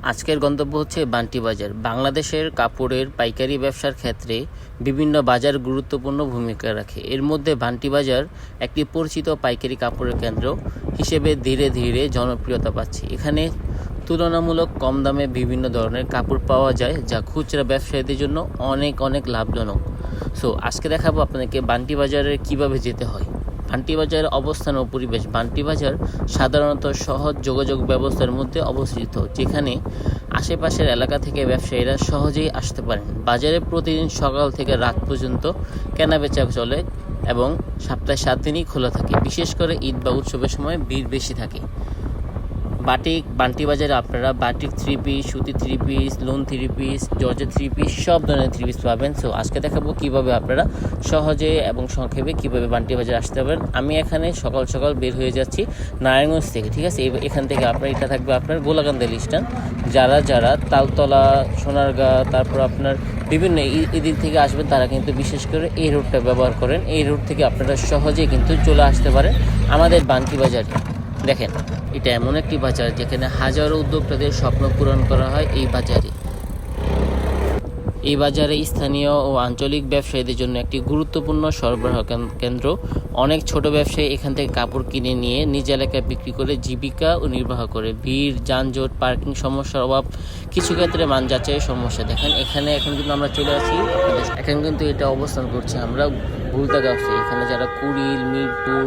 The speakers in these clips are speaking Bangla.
আজকের গন্তব্য হচ্ছে বান্টি বাজার। বাংলাদেশের কাপড়ের পাইকারি ব্যবসার ক্ষেত্রে বিভিন্ন বাজার গুরুত্বপূর্ণ ভূমিকা রাখে। এর মধ্যে বান্টি বাজার একটি পরিচিত পাইকারি কাপড়ের কেন্দ্র হিসেবে ধীরে ধীরে জনপ্রিয়তা পাচ্ছে। এখানে তুলনামূলক কম দামে বিভিন্ন ধরনের কাপড় পাওয়া যায়, যা খুচরা ব্যবসায়ীদের জন্য অনেক অনেক লাভজনক। আজকে দেখাবো আপনাদেরকে বান্টি বাজারে কিভাবে যেতে হয়। বান্টি বাজারের অবস্থান ও পরিবেশ। বান্টি বাজার সাধারণত সহজ যোগাযোগ ব্যবস্থার মধ্যে অবস্থিত, যেখানে আশেপাশের এলাকা থেকে ব্যবসায়ীরা সহজেই আসতে পারেন। বাজারে প্রতিদিন সকাল থেকে রাত পর্যন্ত কেনাবেচা চলে এবং সপ্তাহে 7 দিনই খোলা থাকে। বিশেষ করে ঈদ বা উৎসবের সময় ভিড় বেশি থাকে। বান্টি বাজারে আপনারা বাটিক 3 পিস, সুতি 3 piece, loan 3 piece, georgette 3 piece, সব ধরনের 3 পিস পাবেন। আজকে দেখাবো কিভাবে আপনারা সহজে এবং সংক্ষেপে কিভাবে বান্টি বাজারে আসতে পারেন। আমি এখানে সকাল সকাল বের হয়ে যাচ্ছি নারায়ণগঞ্জ থেকে, ঠিক আছে। এখান থেকে আপনার এটা থাকবে আপনার গোলাকান্দি স্ট্যান্ড। যারা তালতলা, সোনারগাঁ, তারপর আপনার বিভিন্ন এদিক থেকে আসবেন, তারা কিন্তু বিশেষ করে এই রোডটা ব্যবহার করেন। এই রোড থেকে আপনারা সহজেই কিন্তু চলে আসতে পারেন আমাদের বান্টি বাজারে। দেখেন, এটা এমন একটি বাজার যেখানে হাজারো উদ্যোক্তাদের স্বপ্ন পূরণ করা হয়। এই বাজারে স্থানীয় ও আঞ্চলিক ব্যবসায়ীদের জন্য একটি গুরুত্বপূর্ণ সরবরাহ কেন্দ্র। অনেক ছোট ব্যবসায়ী এখান থেকে কাপড় কিনে নিয়ে নিজ এলাকায় বিক্রি করে জীবিকা ও নির্বাহ করে। ভিড়, যানজট, পার্কিং সমস্যার অভাব, কিছু ক্ষেত্রে মান যাচাইয়ের সমস্যা। দেখেন, এখন কিন্তু আমরা চলে আসি এখানে কিন্তু এটা অবস্থান করছি আমরা ভুলতাগাঁওতে। এখানে যারা কুড়িল, মিরপুর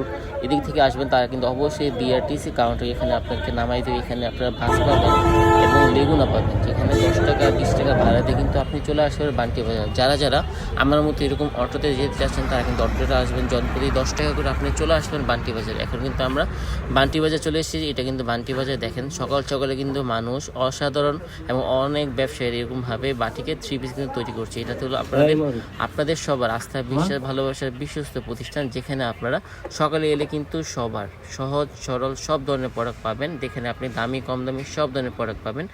এদিক থেকে আসবেন, তারা কিন্তু অবশ্যই বিআরটিসি কাউন্টার এখানে আপনাকে নামাই দেবে। এখানে আপনারা বাস পাবেন এবং লেগুনা পাবেন, যেখানে 10 টাকা 20 টাকা ভাড়াতে কিন্তু আপনি চলে আসবেন বান্টি বাজার। যারা আমার মতো এরকম অটোতে যেতে চাচ্ছেন, তারা কিন্তু অটোতে আসবেন। জনপ্রতি 10 টাকা করে আপনি চলে আসবেন বান্টি বাজার। এখন কিন্তু আমরা বান্টি বাজার চলে এসেছি। এটা কিন্তু বান্টি বাজার। দেখেন, সকাল সকালে কিন্তু মানুষ অসাধারণ এবং অনেক ব্যবসায়ী এরকমভাবে বাটিকে 3 পিস কিন্তু তৈরি করছে। এটা হলো আপনাদের সবার আস্থা, বিশ্বাস, ভালোবাসার বিশ্বস্ত প্রতিষ্ঠান, যেখানে আপনারা সকালে এলে কিন্তু সবার সহজ সরল সব ধরনের প্রোডাক্ট পাবেন। যেখানে আপনি দামি কম দামি সব ধরনের প্রোডাক্ট পাবেন।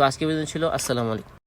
আজকে পর্যন্ত ছিল। আসসালামু আলাইকুম।